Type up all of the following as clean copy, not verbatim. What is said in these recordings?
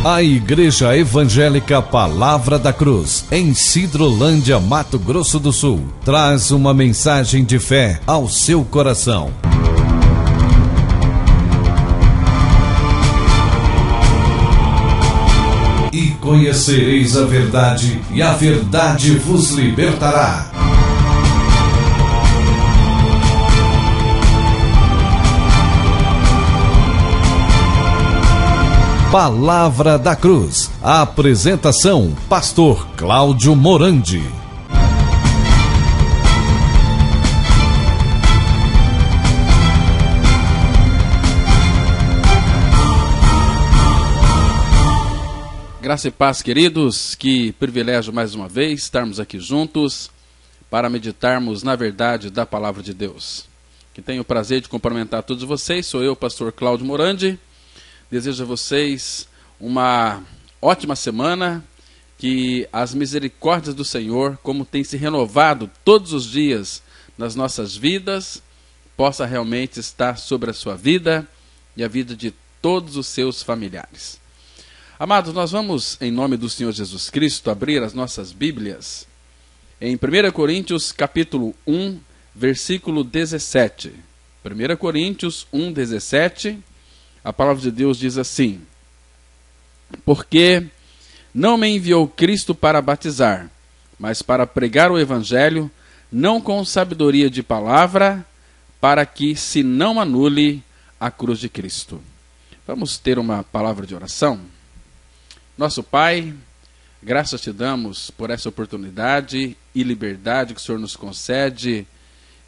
A Igreja Evangélica Palavra da Cruz, em Sidrolândia, Mato Grosso do Sul, traz uma mensagem de fé ao seu coração. E conhecereis a verdade, e a verdade vos libertará. Palavra da Cruz. A apresentação: Pastor Cláudio Morandi. Graça e paz, queridos. Que privilégio mais uma vez estarmos aqui juntos para meditarmos na verdade da Palavra de Deus. Que tenho o prazer de cumprimentar todos vocês. Sou eu, Pastor Cláudio Morandi. Desejo a vocês uma ótima semana, que as misericórdias do Senhor, como tem se renovado todos os dias nas nossas vidas, possa realmente estar sobre a sua vida e a vida de todos os seus familiares. Amados, nós vamos, em nome do Senhor Jesus Cristo, abrir as nossas Bíblias em 1 Coríntios capítulo 1, versículo 17. 1 Coríntios 1, 17. A palavra de Deus diz assim: porque não me enviou Cristo para batizar, mas para pregar o Evangelho, não com sabedoria de palavra, para que se não anule a cruz de Cristo. Vamos ter uma palavra de oração? Nosso Pai, graças te damos por essa oportunidade e liberdade que o Senhor nos concede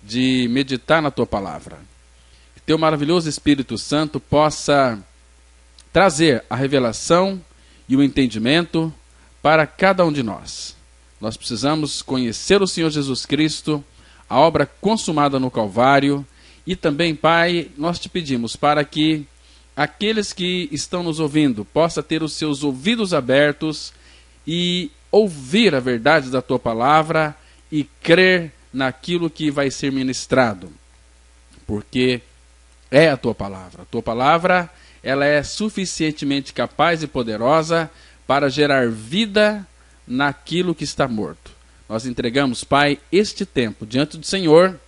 de meditar na tua palavra. Teu maravilhoso Espírito Santo possa trazer a revelação e o entendimento para cada um de nós. Nós precisamos conhecer o Senhor Jesus Cristo, a obra consumada no Calvário, e também, Pai, nós te pedimos para que aqueles que estão nos ouvindo possam ter os seus ouvidos abertos e ouvir a verdade da tua palavra e crer naquilo que vai ser ministrado, porque é a tua palavra. A tua palavra, ela é suficientemente capaz e poderosa para gerar vida naquilo que está morto. Nós entregamos, Pai, este tempo diante do Senhor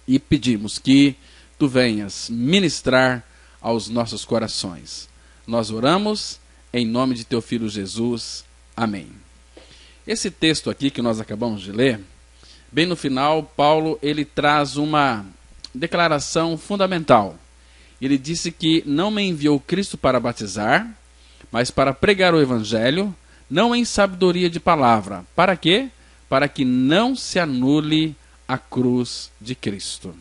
e pedimos que tu venhas ministrar aos nossos corações. Nós oramos em nome de teu Filho Jesus. Amém. Esse texto aqui que nós acabamos de ler, bem no final, Paulo ele traz uma declaração fundamental. Ele disse que não me enviou Cristo para batizar, mas para pregar o Evangelho, não em sabedoria de palavra. Para quê? Para que não se anule a cruz de Cristo.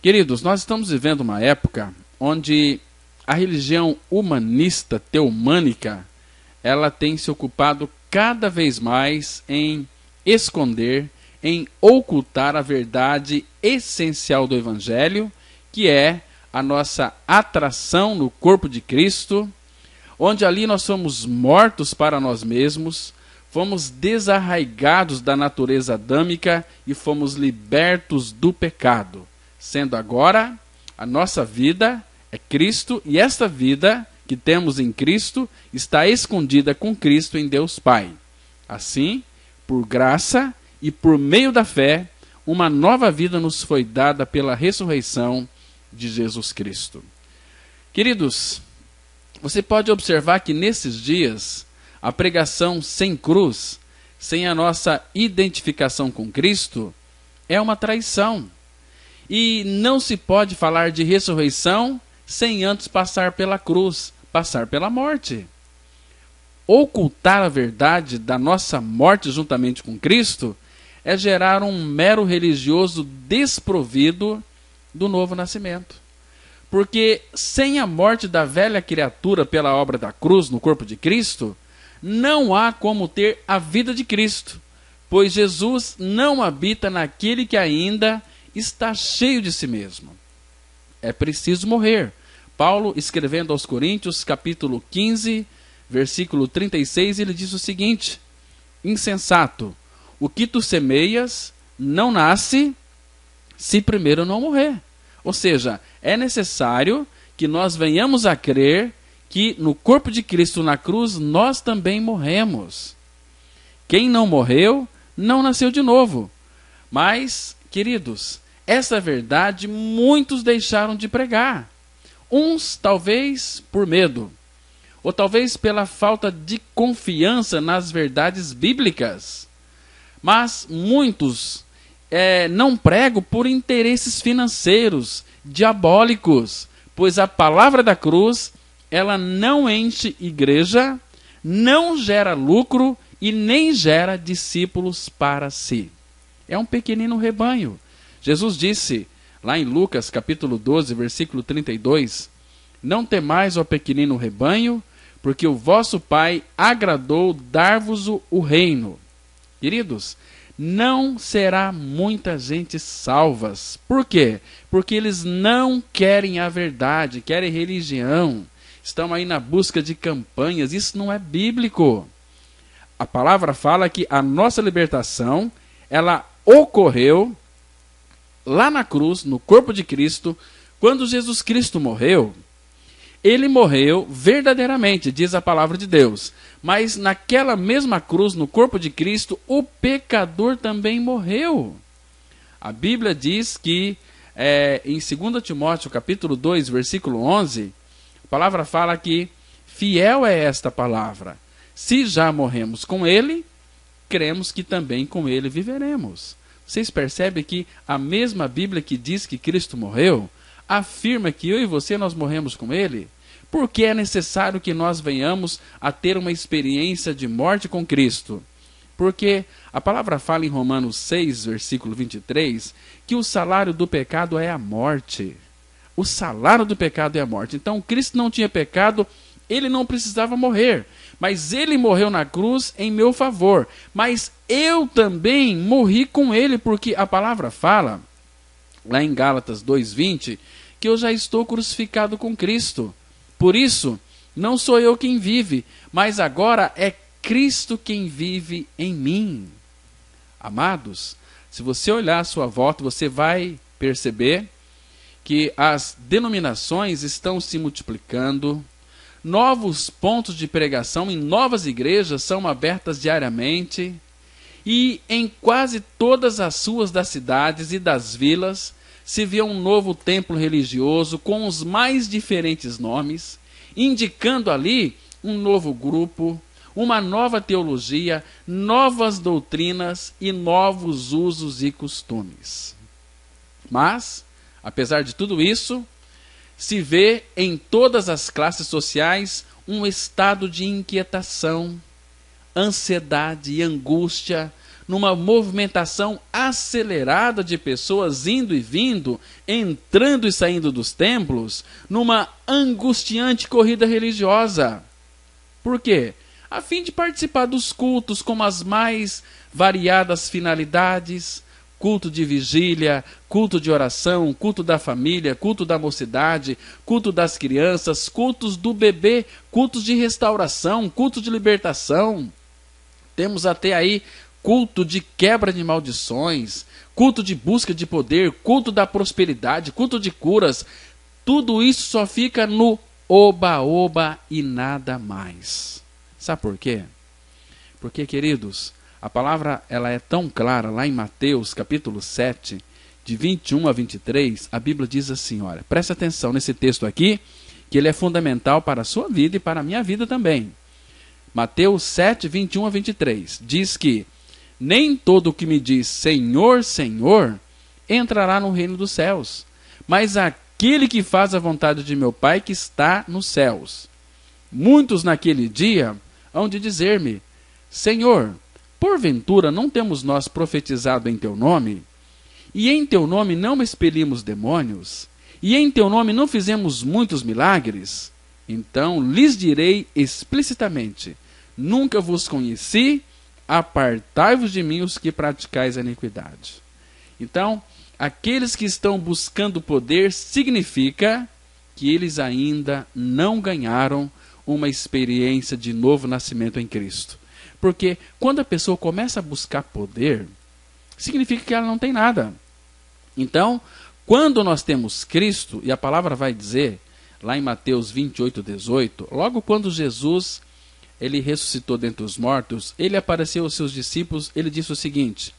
Queridos, nós estamos vivendo uma época onde a religião humanista, teomânica, ela tem se ocupado cada vez mais em esconder, em ocultar a verdade essencial do Evangelho, que é a nossa atração no corpo de Cristo, onde ali nós somos mortos para nós mesmos, fomos desarraigados da natureza adâmica e fomos libertos do pecado, sendo agora a nossa vida é Cristo, e esta vida que temos em Cristo está escondida com Cristo em Deus Pai. Assim, por graça e por meio da fé, uma nova vida nos foi dada pela ressurreição de Jesus Cristo. Queridos, você pode observar que nesses dias, a pregação sem cruz, sem a nossa identificação com Cristo, é uma traição. E não se pode falar de ressurreição sem antes passar pela cruz, passar pela morte. Ocultar a verdade da nossa morte juntamente com Cristo é gerar um mero religioso desprovido do novo nascimento. Porque sem a morte da velha criatura pela obra da cruz no corpo de Cristo, não há como ter a vida de Cristo, pois Jesus não habita naquele que ainda está cheio de si mesmo. É preciso morrer. Paulo, escrevendo aos Coríntios, capítulo 15, versículo 36, ele diz o seguinte: insensato, o que tu semeias não nasce se primeiro não morrer. Ou seja, é necessário que nós venhamos a crer que no corpo de Cristo na cruz nós também morremos. Quem não morreu, não nasceu de novo. Mas, queridos, essa verdade muitos deixaram de pregar. Uns, talvez, por medo. Ou talvez pela falta de confiança nas verdades bíblicas. Mas muitos não pregam por interesses financeiros, diabólicos. Pois a palavra da cruz, ela não enche igreja, não gera lucro e nem gera discípulos para si. É um pequenino rebanho. Jesus disse, lá em Lucas capítulo 12, versículo 32, não temais, ó pequenino rebanho, porque o vosso Pai agradou dar-vos o reino. Queridos, não será muita gente salvas. Por quê? Porque eles não querem a verdade, querem religião. Estão aí na busca de campanhas. Isso não é bíblico. A palavra fala que a nossa libertação, ela ocorreu lá na cruz, no corpo de Cristo, quando Jesus Cristo morreu. Ele morreu verdadeiramente, diz a palavra de Deus. Mas naquela mesma cruz, no corpo de Cristo, o pecador também morreu. A Bíblia diz que, em 2 Timóteo, capítulo 2, versículo 11, a palavra fala que fiel é esta palavra. Se já morremos com ele, cremos que também com ele viveremos. Vocês percebem que a mesma Bíblia que diz que Cristo morreu, afirma que eu e você nós morremos com ele? Porque é necessário que nós venhamos a ter uma experiência de morte com Cristo. Porque a palavra fala em Romanos 6, versículo 23, que o salário do pecado é a morte. O salário do pecado é a morte. Então Cristo não tinha pecado, ele não precisava morrer. Mas ele morreu na cruz em meu favor. Mas eu também morri com ele, porque a palavra fala, lá em Gálatas 2:20, que eu já estou crucificado com Cristo. Por isso, não sou eu quem vive, mas agora é Cristo quem vive em mim. Amados, se você olhar à sua volta, você vai perceber que as denominações estão se multiplicando, novos pontos de pregação em novas igrejas são abertas diariamente, e em quase todas as ruas das cidades e das vilas se vê um novo templo religioso com os mais diferentes nomes, indicando ali um novo grupo, uma nova teologia, novas doutrinas e novos usos e costumes. Mas, apesar de tudo isso, se vê em todas as classes sociais um estado de inquietação, ansiedade e angústia, numa movimentação acelerada de pessoas indo e vindo, entrando e saindo dos templos, numa angustiante corrida religiosa. Por quê? A fim de participar dos cultos com as mais variadas finalidades, culto de vigília, culto de oração, culto da família, culto da mocidade, culto das crianças, cultos do bebê, cultos de restauração, culto de libertação. Temos até aí culto de quebra de maldições, culto de busca de poder, culto da prosperidade, culto de curas. Tudo isso só fica no oba-oba e nada mais. Sabe por quê? Porque, queridos, a palavra ela é tão clara, lá em Mateus capítulo 7, de 21 a 23, a Bíblia diz assim, olha, presta atenção nesse texto aqui, que ele é fundamental para a sua vida e para a minha vida também. Mateus 7, 21 a 23, diz que nem todo o que me diz Senhor, Senhor, entrará no reino dos céus, mas aquele que faz a vontade de meu Pai que está nos céus. Muitos naquele dia hão de dizer-me, Senhor, porventura não temos nós profetizado em teu nome? E em teu nome não expelimos demônios? E em teu nome não fizemos muitos milagres? Então lhes direi explicitamente, nunca vos conheci, apartai-vos de mim os que praticais a iniquidade. Então, aqueles que estão buscando poder significa que eles ainda não ganharam uma experiência de novo nascimento em Cristo. Porque quando a pessoa começa a buscar poder, significa que ela não tem nada. Então, quando nós temos Cristo, e a palavra vai dizer, lá em Mateus 28:18, logo quando Jesus ele ressuscitou dentre os mortos, ele apareceu aos seus discípulos, ele disse o seguinte: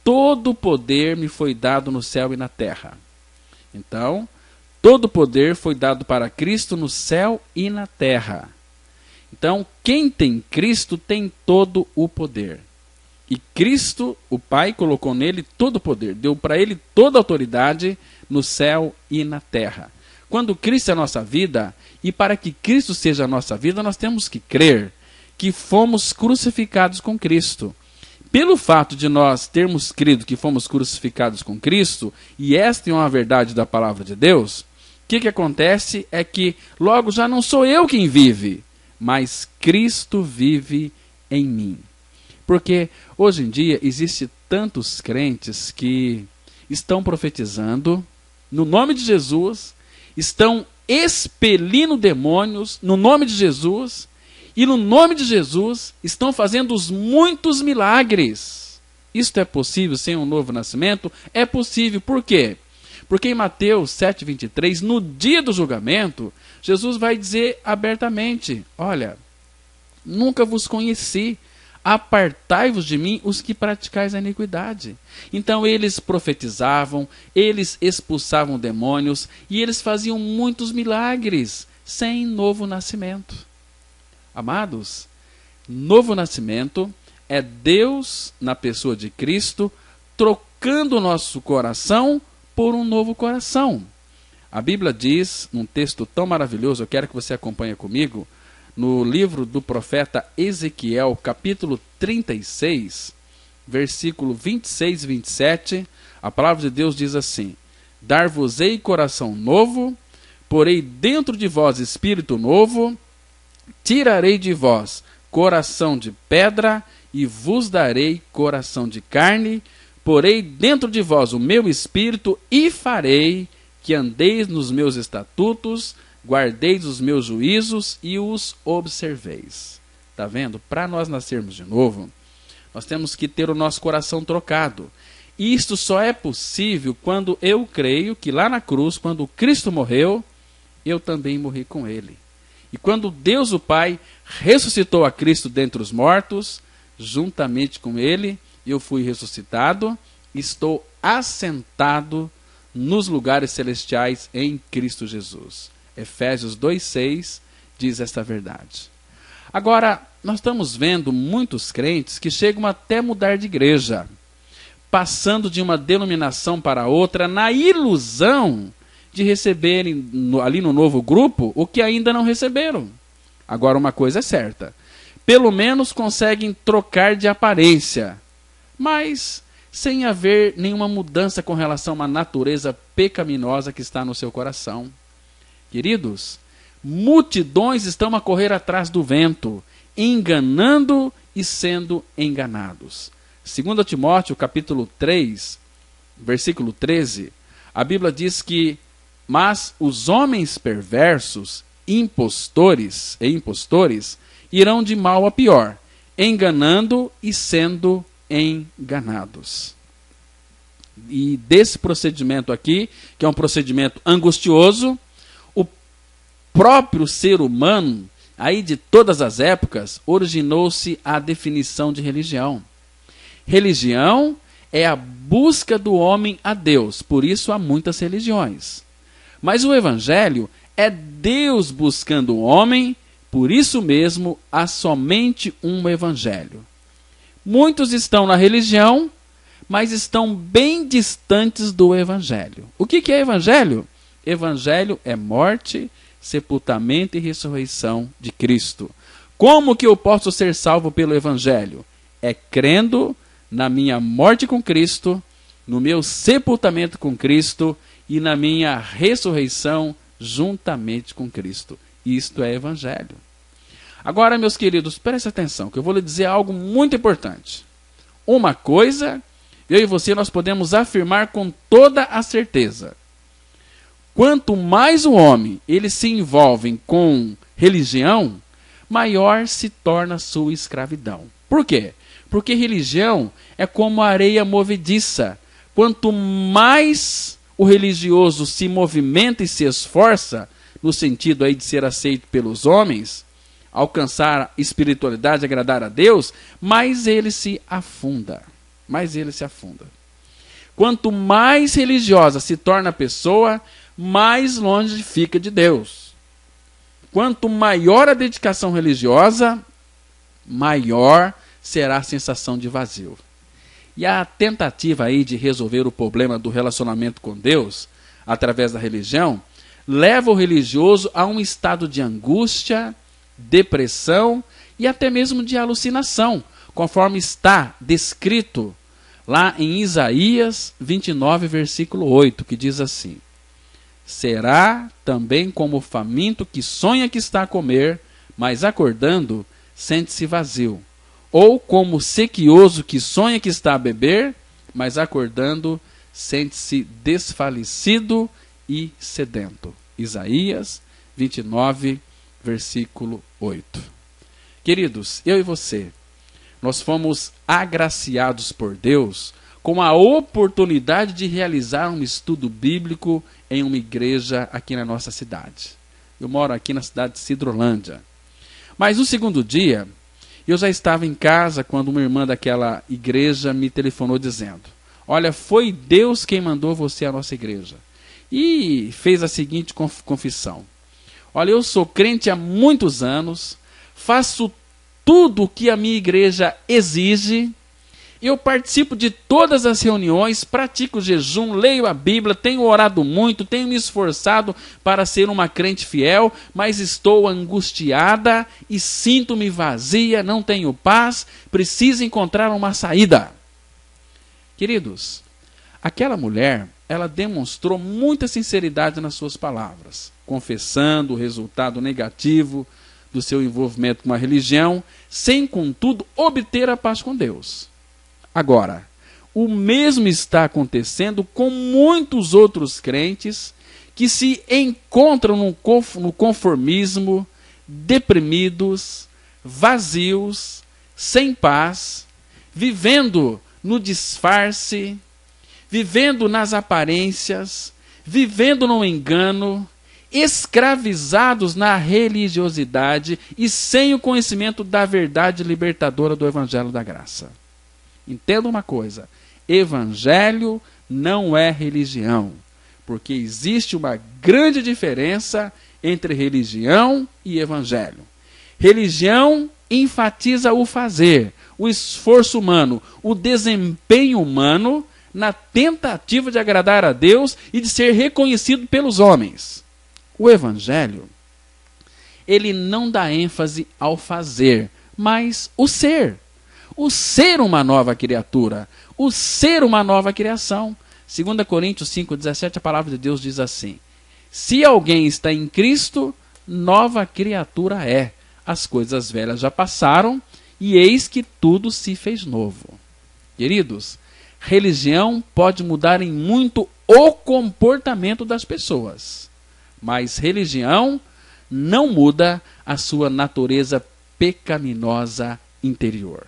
todo poder me foi dado no céu e na terra. Então, todo poder foi dado para Cristo no céu e na terra. Então, quem tem Cristo tem todo o poder. E Cristo, o Pai, colocou nele todo o poder, deu para ele toda a autoridade no céu e na terra. Quando Cristo é a nossa vida, e para que Cristo seja a nossa vida, nós temos que crer que fomos crucificados com Cristo. Pelo fato de nós termos crido que fomos crucificados com Cristo, e esta é uma verdade da palavra de Deus, o que acontece é que logo já não sou eu quem vive, mas Cristo vive em mim. Porque hoje em dia existe tantos crentes que estão profetizando no nome de Jesus, estão expelindo demônios no nome de Jesus, e no nome de Jesus estão fazendo muitos milagres. Isto é possível sem um novo nascimento? É possível. Por quê? Porque em Mateus 7:23, no dia do julgamento, Jesus vai dizer abertamente: olha, nunca vos conheci, apartai-vos de mim os que praticais a iniquidade. Então eles profetizavam, eles expulsavam demônios e eles faziam muitos milagres sem novo nascimento. Amados, novo nascimento é Deus, na pessoa de Cristo, trocando o nosso coração por um novo coração. A Bíblia diz, num texto tão maravilhoso, eu quero que você acompanhe comigo, no livro do profeta Ezequiel, capítulo 36, versículo 26 e 27, a palavra de Deus diz assim: dar-vos-ei coração novo, porei dentro de vós espírito novo, tirarei de vós coração de pedra e vos darei coração de carne, porei dentro de vós o meu espírito e farei que andeis nos meus estatutos, guardeis os meus juízos e os observeis. Está vendo? Para nós nascermos de novo, nós temos que ter o nosso coração trocado. E isto só é possível quando eu creio que lá na cruz, quando Cristo morreu, eu também morri com ele. E quando Deus o Pai ressuscitou a Cristo dentre os mortos, juntamente com ele, eu fui ressuscitado, estou assentado nos lugares celestiais em Cristo Jesus. Efésios 2:6 diz esta verdade. Agora, nós estamos vendo muitos crentes que chegam até mudar de igreja, passando de uma denominação para outra, na ilusão de receberem ali no novo grupo o que ainda não receberam. Agora, uma coisa é certa: pelo menos conseguem trocar de aparência, mas sem haver nenhuma mudança com relação a uma natureza pecaminosa que está no seu coração. Queridos, multidões estão a correr atrás do vento, enganando e sendo enganados. 2 Timóteo, capítulo 3, versículo 13, a Bíblia diz que: mas os homens perversos, impostores e impostores, irão de mal a pior, enganando e sendo enganados. E desse procedimento aqui, que é um procedimento angustioso, o próprio ser humano, aí de todas as épocas, originou-se a definição de religião. Religião é a busca do homem a Deus, por isso há muitas religiões. Mas o Evangelho é Deus buscando o homem, por isso mesmo há somente um Evangelho. Muitos estão na religião, mas estão bem distantes do Evangelho. O que é Evangelho? Evangelho é morte, sepultamento e ressurreição de Cristo. Como que eu posso ser salvo pelo Evangelho? É crendo na minha morte com Cristo, no meu sepultamento com Cristo e na minha ressurreição juntamente com Cristo. Isto é Evangelho. Agora, meus queridos, prestem atenção, que eu vou lhe dizer algo muito importante. Uma coisa, eu e você, nós podemos afirmar com toda a certeza. Quanto mais o homem ele se envolve com religião, maior se torna a sua escravidão. Por quê? Porque religião é como areia movediça. Quanto mais o religioso se movimenta e se esforça, no sentido aí de ser aceito pelos homens, alcançar espiritualidade, agradar a Deus, mais ele se afunda. Quanto mais religiosa se torna a pessoa, mais longe fica de Deus. Quanto maior a dedicação religiosa, maior será a sensação de vazio. E a tentativa aí de resolver o problema do relacionamento com Deus, através da religião, leva o religioso a um estado de angústia, depressão e até mesmo de alucinação, conforme está descrito lá em Isaías 29, versículo 8, que diz assim: será também como o faminto que sonha que está a comer, mas acordando, sente-se vazio. Ou como o sequioso que sonha que está a beber, mas acordando, sente-se desfalecido e sedento. Isaías 29, versículo 8. Queridos, eu e você, nós fomos agraciados por Deus com a oportunidade de realizar um estudo bíblico em uma igreja aqui na nossa cidade. Eu moro aqui na cidade de Sidrolândia. Mas no segundo dia, eu já estava em casa quando uma irmã daquela igreja me telefonou dizendo: olha, foi Deus quem mandou você à nossa igreja. E fez a seguinte confissão: olha, eu sou crente há muitos anos, faço tudo o que a minha igreja exige, eu participo de todas as reuniões, pratico jejum, leio a Bíblia, tenho orado muito, tenho me esforçado para ser uma crente fiel, mas estou angustiada e sinto-me vazia, não tenho paz, preciso encontrar uma saída. Queridos, aquela mulher, ela demonstrou muita sinceridade nas suas palavras, confessando o resultado negativo do seu envolvimento com a religião, sem, contudo, obter a paz com Deus. Agora, o mesmo está acontecendo com muitos outros crentes que se encontram no conformismo, deprimidos, vazios, sem paz, vivendo no disfarce, vivendo nas aparências, vivendo no engano, escravizados na religiosidade e sem o conhecimento da verdade libertadora do Evangelho da Graça. Entenda uma coisa: evangelho não é religião, porque existe uma grande diferença entre religião e evangelho. Religião enfatiza o fazer, o esforço humano, o desempenho humano na tentativa de agradar a Deus e de ser reconhecido pelos homens. O evangelho, ele não dá ênfase ao fazer, mas o ser. O ser uma nova criatura, o ser uma nova criação. 2 Coríntios 5,17, a palavra de Deus diz assim: se alguém está em Cristo, nova criatura é. As coisas velhas já passaram, e eis que tudo se fez novo. Queridos, religião pode mudar em muito o comportamento das pessoas, mas religião não muda a sua natureza pecaminosa interior.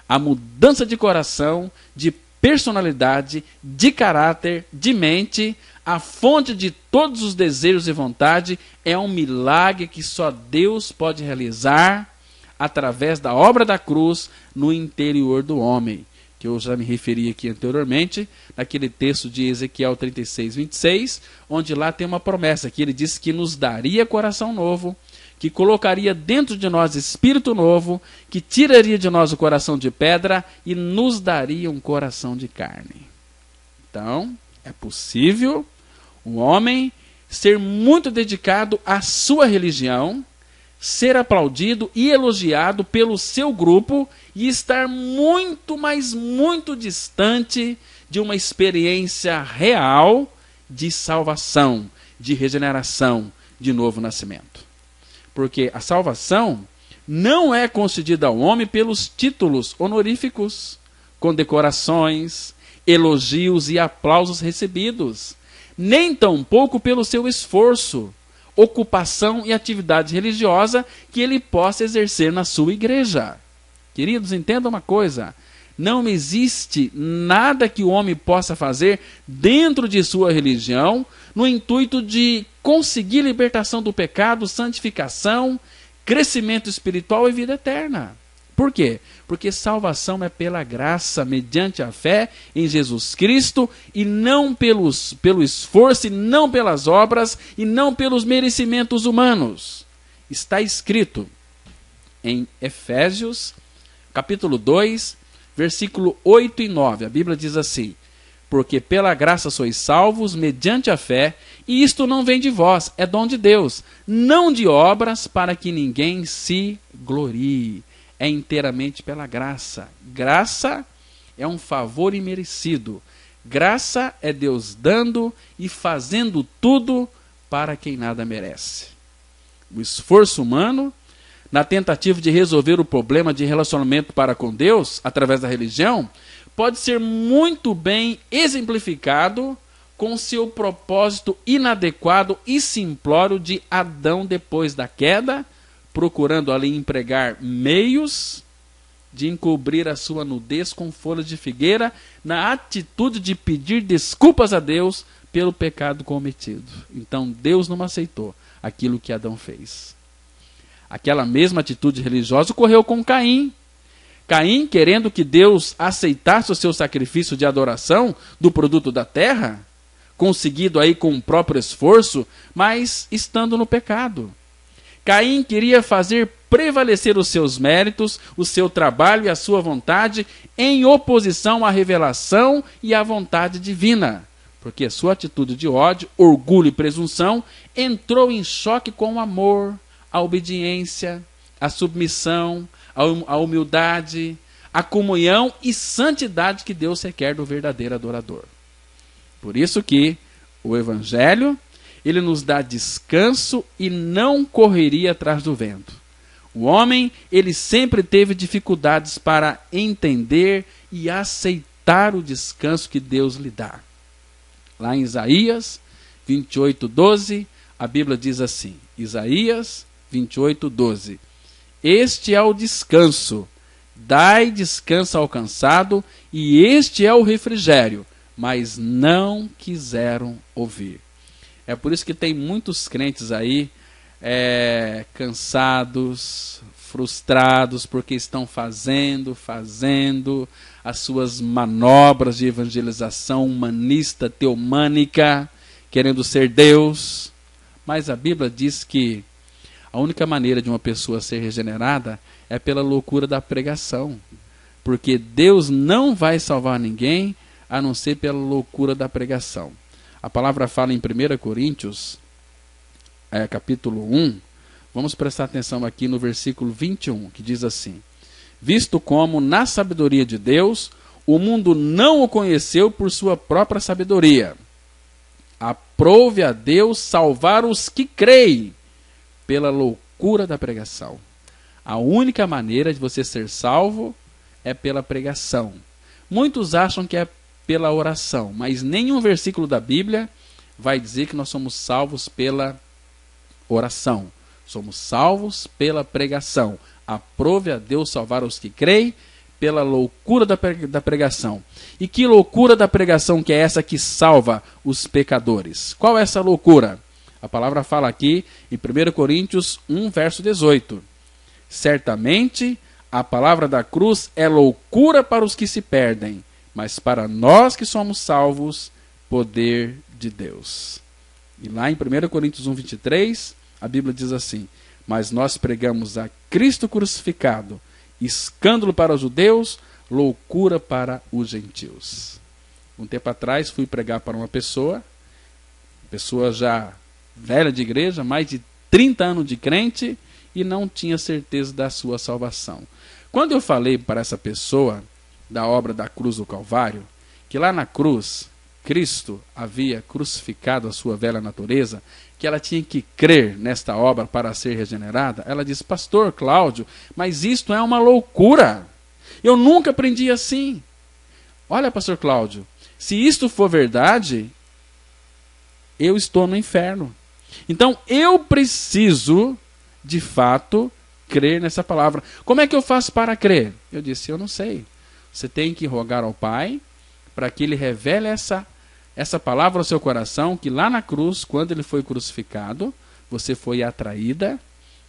A mudança de coração, de personalidade, de caráter, de mente, a fonte de todos os desejos e vontade, é um milagre que só Deus pode realizar através da obra da cruz no interior do homem, que eu já me referi aqui anteriormente, naquele texto de Ezequiel 36, 26, onde lá tem uma promessa, que ele disse que nos daria coração novo, que colocaria dentro de nós espírito novo, que tiraria de nós o coração de pedra e nos daria um coração de carne. Então, é possível um homem ser muito dedicado à sua religião, ser aplaudido e elogiado pelo seu grupo e estar muito, mas muito distante de uma experiência real de salvação, de regeneração, de novo nascimento. Porque a salvação não é concedida ao homem pelos títulos honoríficos, condecorações, elogios e aplausos recebidos, nem tampouco pelo seu esforço, ocupação e atividade religiosa que ele possa exercer na sua igreja. Queridos, entendam uma coisa: não existe nada que o homem possa fazer dentro de sua religião no intuito de conseguir libertação do pecado, santificação, crescimento espiritual e vida eterna. Por quê? Porque salvação é pela graça, mediante a fé em Jesus Cristo, e não pelo esforço, e não pelas obras, e não pelos merecimentos humanos. Está escrito em Efésios, capítulo 2, versículo 8 e 9. A Bíblia diz assim: porque pela graça sois salvos, mediante a fé, e isto não vem de vós, é dom de Deus, não de obras, para que ninguém se glorie. É inteiramente pela graça. Graça é um favor imerecido. Graça é Deus dando e fazendo tudo para quem nada merece. O esforço humano, na tentativa de resolver o problema de relacionamento para com Deus, através da religião, pode ser muito bem exemplificado com seu propósito inadequado e simplório de Adão depois da queda, procurando ali empregar meios de encobrir a sua nudez com folhas de figueira, na atitude de pedir desculpas a Deus pelo pecado cometido. Então Deus não aceitou aquilo que Adão fez. Aquela mesma atitude religiosa ocorreu com Caim. Caim, querendo que Deus aceitasse o seu sacrifício de adoração do produto da terra, conseguido aí com o próprio esforço, mas estando no pecado. Caim queria fazer prevalecer os seus méritos, o seu trabalho e a sua vontade em oposição à revelação e à vontade divina, porque a sua atitude de ódio, orgulho e presunção entrou em choque com o amor, a obediência, a submissão, a humildade, a comunhão e santidade que Deus requer do verdadeiro adorador. Por isso que o Evangelho, ele nos dá descanso e não correria atrás do vento. O homem, ele sempre teve dificuldades para entender e aceitar o descanso que Deus lhe dá. Lá em Isaías 28:12, a Bíblia diz assim, Isaías 28:12, este é o descanso, dai descanso ao cansado, e este é o refrigério, mas não quiseram ouvir. É por isso que tem muitos crentes aí cansados, frustrados, porque estão fazendo as suas manobras de evangelização humanista, teomânica, querendo ser Deus. Mas a Bíblia diz que a única maneira de uma pessoa ser regenerada é pela loucura da pregação. Porque Deus não vai salvar ninguém a não ser pela loucura da pregação. A palavra fala em 1 Coríntios, capítulo 1, vamos prestar atenção aqui no versículo 21, que diz assim, visto como, na sabedoria de Deus, o mundo não o conheceu por sua própria sabedoria. Aprove a Deus salvar os que creem pela loucura da pregação. A única maneira de você ser salvo é pela pregação. Muitos acham que é pela oração, mas nenhum versículo da Bíblia vai dizer que nós somos salvos pela oração. Somos salvos pela pregação. Aprove a Deus salvar os que creem pela loucura da pregação. E que loucura da pregação que é essa que salva os pecadores? Qual é essa loucura? A palavra fala aqui em 1 Coríntios 1, verso 18. Certamente a palavra da cruz é loucura para os que se perdem, mas para nós que somos salvos, poder de Deus. E lá em 1 Coríntios 1, 23, a Bíblia diz assim, mas nós pregamos a Cristo crucificado, escândalo para os judeus, loucura para os gentios. Um tempo atrás fui pregar para uma pessoa já velha de igreja, mais de 30 anos de crente, e não tinha certeza da sua salvação. Quando eu falei para essa pessoa da obra da cruz do Calvário, que lá na cruz Cristo havia crucificado a sua velha natureza, que ela tinha que crer nesta obra para ser regenerada, ela disse, pastor Cláudio, mas isto é uma loucura. Eu nunca aprendi assim. Olha, pastor Cláudio, se isto for verdade, eu estou no inferno. Então eu preciso, de fato, crer nessa palavra. Como é que eu faço para crer? Eu disse, eu não sei. Você tem que rogar ao Pai para que Ele revele essa palavra ao seu coração, que lá na cruz, quando ele foi crucificado, você foi atraída,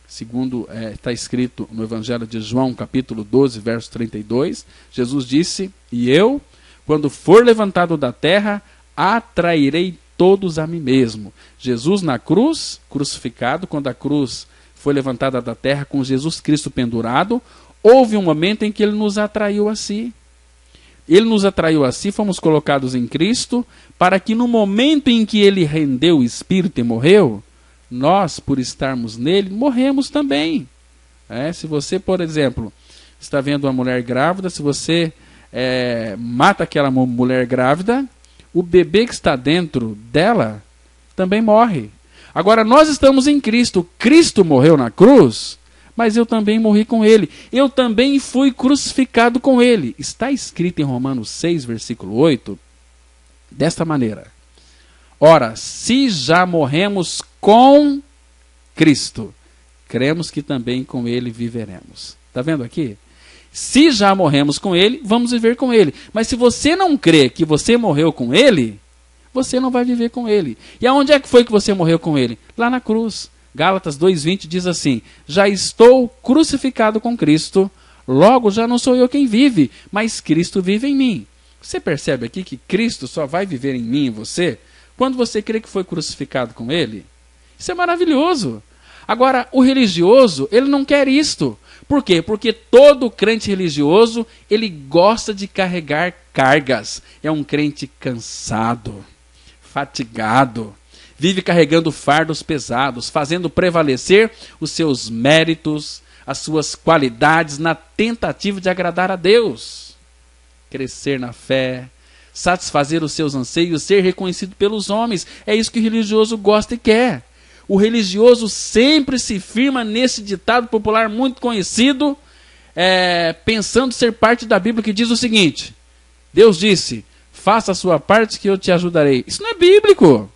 segundo está escrito no Evangelho de João, capítulo 12, verso 32, Jesus disse, e eu, quando for levantado da terra, atrairei todos a mim mesmo. Jesus na cruz, crucificado, quando a cruz foi levantada da terra com Jesus Cristo pendurado, houve um momento em que ele nos atraiu a si. Ele nos atraiu a si, fomos colocados em Cristo, para que no momento em que ele rendeu o Espírito e morreu, nós, por estarmos nele, morremos também. Se você, por exemplo, está vendo uma mulher grávida, se você mata aquela mulher grávida, o bebê que está dentro dela também morre. Agora, nós estamos em Cristo. Cristo morreu na cruz, mas eu também morri com ele. Eu também fui crucificado com ele. Está escrito em Romanos 6, versículo 8, desta maneira. Ora, se já morremos com Cristo, cremos que também com ele viveremos. Está vendo aqui? Se já morremos com ele, vamos viver com ele. Mas se você não crê que você morreu com ele, você não vai viver com ele. E aonde é que foi que você morreu com ele? Lá na cruz. Gálatas 2:20 diz assim, já estou crucificado com Cristo, logo já não sou eu quem vive, mas Cristo vive em mim. Você percebe aqui que Cristo só vai viver em mim e você quando você crê que foi crucificado com ele? Isso é maravilhoso. Agora, o religioso, ele não quer isto. Por quê? Porque todo crente religioso, ele gosta de carregar cargas. É um crente cansado, fatigado, vive carregando fardos pesados, fazendo prevalecer os seus méritos, as suas qualidades na tentativa de agradar a Deus. Crescer na fé, satisfazer os seus anseios, ser reconhecido pelos homens. É isso que o religioso gosta e quer. O religioso sempre se firma nesse ditado popular muito conhecido, pensando ser parte da Bíblia, que diz o seguinte, Deus disse, faça a sua parte que eu te ajudarei. Isso não é bíblico.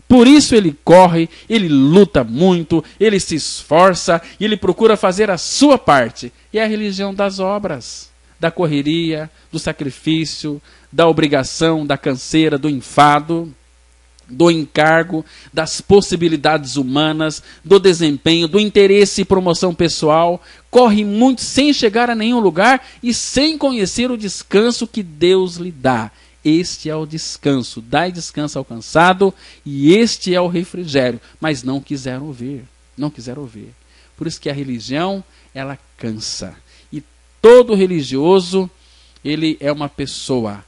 Por isso ele corre, ele luta muito, ele se esforça, e ele procura fazer a sua parte. E é a religião das obras, da correria, do sacrifício, da obrigação, da canseira, do enfado, do encargo, das possibilidades humanas, do desempenho, do interesse e promoção pessoal. Corre muito sem chegar a nenhum lugar e sem conhecer o descanso que Deus lhe dá. Este é o descanso. Dai descanso ao cansado, e este é o refrigério. Mas não quiseram ouvir. Não quiseram ouvir. Por isso que a religião, ela cansa. E todo religioso, ele é uma pessoa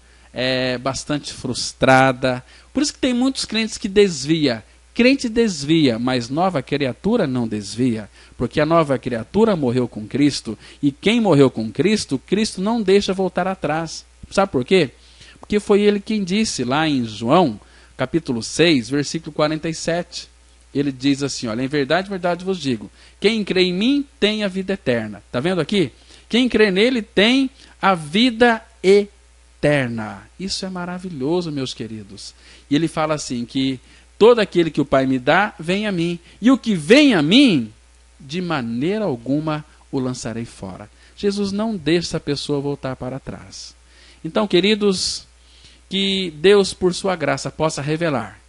bastante frustrada. Por isso que tem muitos crentes que desvia. Crente desvia, mas nova criatura não desvia. Porque a nova criatura morreu com Cristo. E quem morreu com Cristo, Cristo não deixa voltar atrás. Sabe por quê? Porque foi ele quem disse lá em João, capítulo 6, versículo 47. Ele diz assim, olha, em verdade vos digo, quem crê em mim tem a vida eterna. Está vendo aqui? Quem crê nele tem a vida eterna. Isso é maravilhoso, meus queridos. E ele fala assim, que todo aquele que o Pai me dá, vem a mim. E o que vem a mim, de maneira alguma o lançarei fora. Jesus não deixa essa pessoa voltar para trás. Então, queridos, que Deus, por sua graça, possa revelar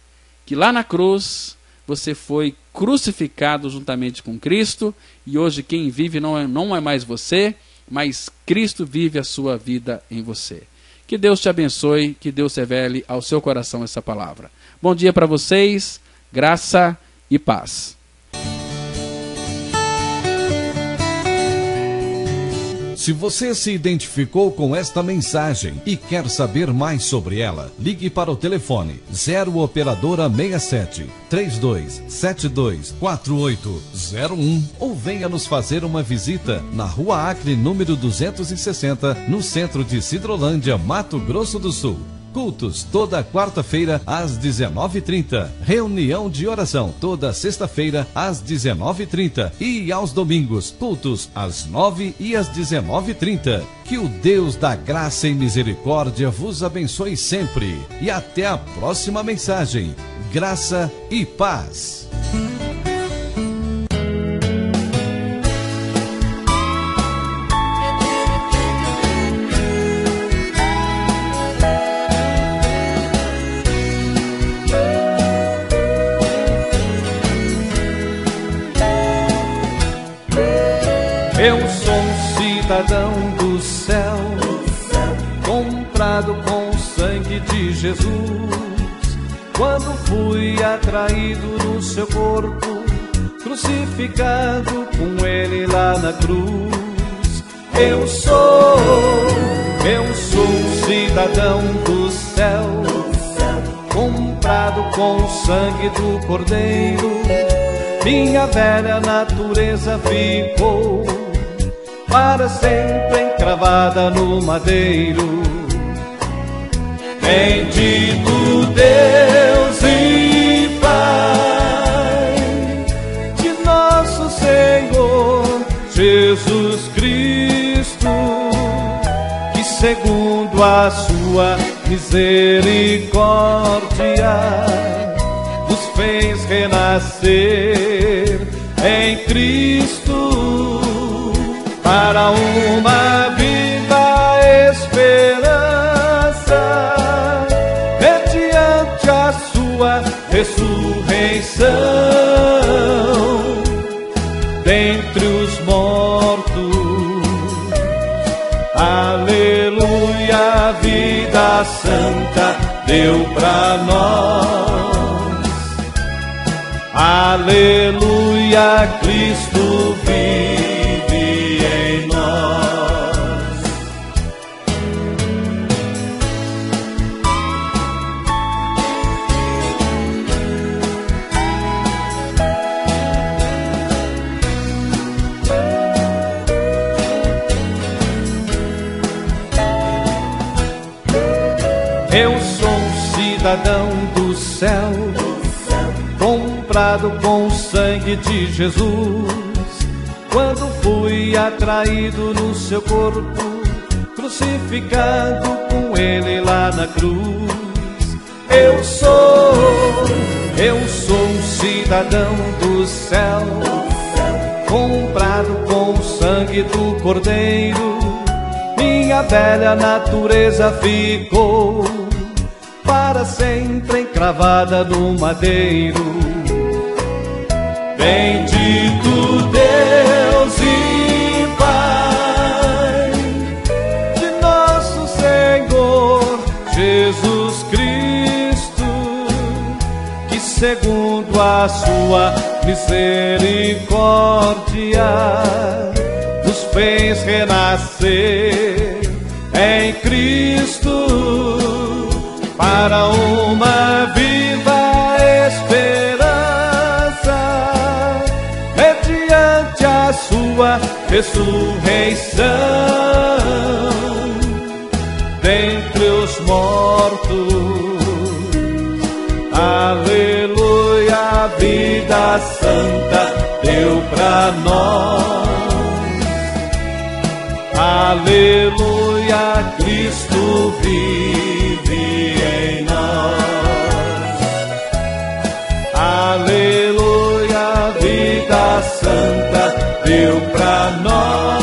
que lá na cruz você foi crucificado juntamente com Cristo, e hoje quem vive não é mais você, mas Cristo vive a sua vida em você. Que Deus te abençoe, que Deus revele ao seu coração essa palavra. Bom dia para vocês, graça e paz. Se você se identificou com esta mensagem e quer saber mais sobre ela, ligue para o telefone 0 operadora 67 3272 4801 ou venha nos fazer uma visita na Rua Acre, número 260, no centro de Sidrolândia, Mato Grosso do Sul. Cultos toda quarta-feira às 19h30. Reunião de oração toda sexta-feira às 19h30. E aos domingos, cultos às 9h e às 19h30. Que o Deus da graça e misericórdia vos abençoe sempre. E até a próxima mensagem. Graça e paz. Eu sou um cidadão do céu, comprado com o sangue de Jesus. Quando fui atraído no seu corpo, crucificado com ele lá na cruz. Eu sou um cidadão do céu, comprado com o sangue do Cordeiro. Minha velha natureza ficou para sempre encravada no madeiro. Bendito Deus e Pai de nosso Senhor Jesus Cristo, que segundo a sua misericórdia nos fez renascer em Cristo para uma viva esperança, mediante a sua ressurreição dentre os mortos. Aleluia, a vida santa deu pra nós. Aleluia, Cristo vive em nós. Eu sou um cidadão do céu, comprado com o sangue de Jesus. Quando fui atraído no seu corpo, crucificado com ele lá na cruz. Eu sou um cidadão do céu, comprado com o sangue do Cordeiro. Minha velha natureza ficou para sempre encravada no madeiro. Bendito Deus e Pai de nosso Senhor Jesus Cristo, que segundo a sua misericórdia nos fez renascer em Cristo para uma viva esperança, mediante a sua ressurreição dentre os mortos. Aleluia, a vida santa deu pra nós. Aleluia, Cristo vive em nós. Aleluia, a vida santa deu pra nós.